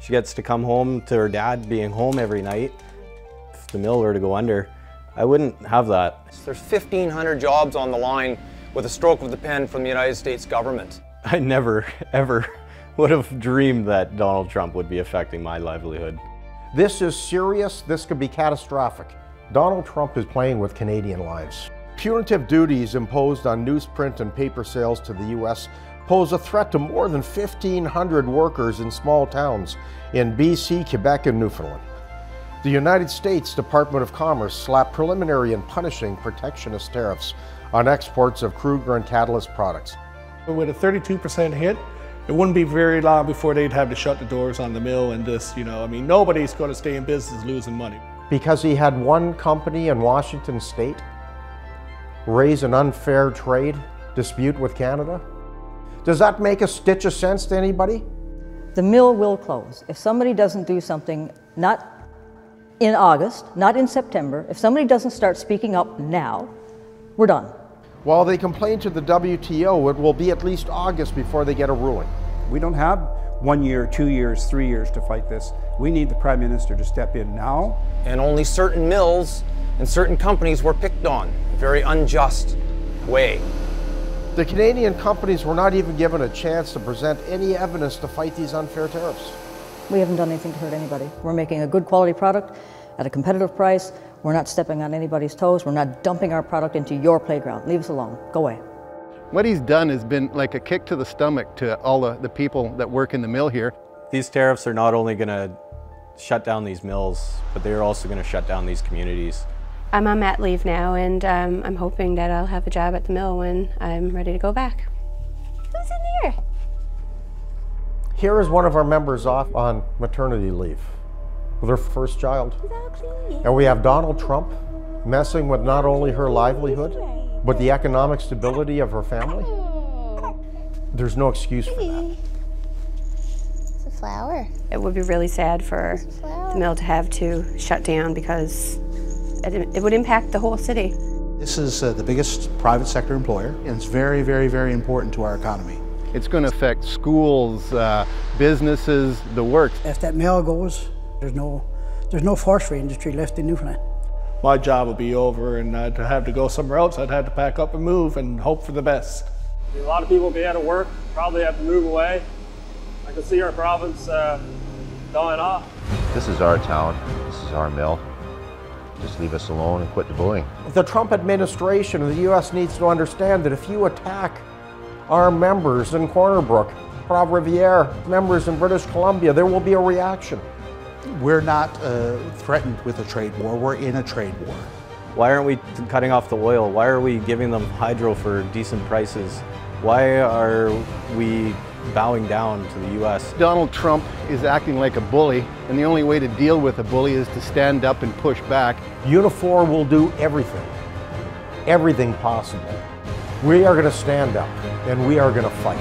She gets to come home to her dad being home every night. If the mill were to go under, I wouldn't have that. There's 1,500 jobs on the line with a stroke of the pen from the United States government. I never, ever would have dreamed that Donald Trump would be affecting my livelihood. This is serious. This could be catastrophic. Donald Trump is playing with Canadian lives. Punitive duties imposed on newsprint and paper sales to the U.S. pose a threat to more than 1,500 workers in small towns in BC, Quebec, and Newfoundland. The United States Department of Commerce slapped preliminary and punishing protectionist tariffs on exports of Kruger and Catalyst products. With a 32% hit, it wouldn't be very long before they'd have to shut the doors on the mill and just, I mean, nobody's going to stay in business losing money. Because he had one company in Washington State raise an unfair trade dispute with Canada? Does that make a stitch of sense to anybody? The mill will close. If somebody doesn't do something, not in August, not in September, if somebody doesn't start speaking up now, we're done. While they complain to the WTO, it will be at least August before they get a ruling. We don't have 1 year, 2 years, 3 years to fight this. We need the Prime Minister to step in now. And only certain mills and certain companies were picked on in a very unjust way. The Canadian companies were not even given a chance to present any evidence to fight these unfair tariffs. We haven't done anything to hurt anybody. We're making a good quality product at a competitive price. We're not stepping on anybody's toes. We're not dumping our product into your playground. Leave us alone. Go away. What he's done has been like a kick to the stomach to all the people that work in the mill here. These tariffs are not only going to shut down these mills, but they're also going to shut down these communities. I'm on mat leave now, and I'm hoping that I'll have a job at the mill when I'm ready to go back. Who's in there? Here is one of our members off on maternity leave with her first child. And we have Donald Trump messing with not only her livelihood, but the economic stability of her family. There's no excuse for that. It's a flower. It would be really sad for the mill to have to shut down because it would impact the whole city. This is the biggest private sector employer, and it's very, very, very important to our economy. It's going to affect schools, businesses, the works. If that mill goes, there's no forestry industry left in Newfoundland. My job would be over, and I'd have to go somewhere else. I'd have to pack up and move and hope for the best. A lot of people will be out of work, probably have to move away. I can see our province dying off. This is our town. This is our mill. Just leave us alone and quit the bullying. The Trump administration and the U.S. needs to understand that if you attack our members in Corner Brook, Trois-Rivières, members in British Columbia, there will be a reaction. We're not threatened with a trade war. We're in a trade war. Why aren't we cutting off the oil? Why are we giving them hydro for decent prices? Why are we bowing down to the U.S.? Donald Trump is acting like a bully, and the only way to deal with a bully is to stand up and push back. Unifor will do everything possible. We are going to stand up, and we are going to fight.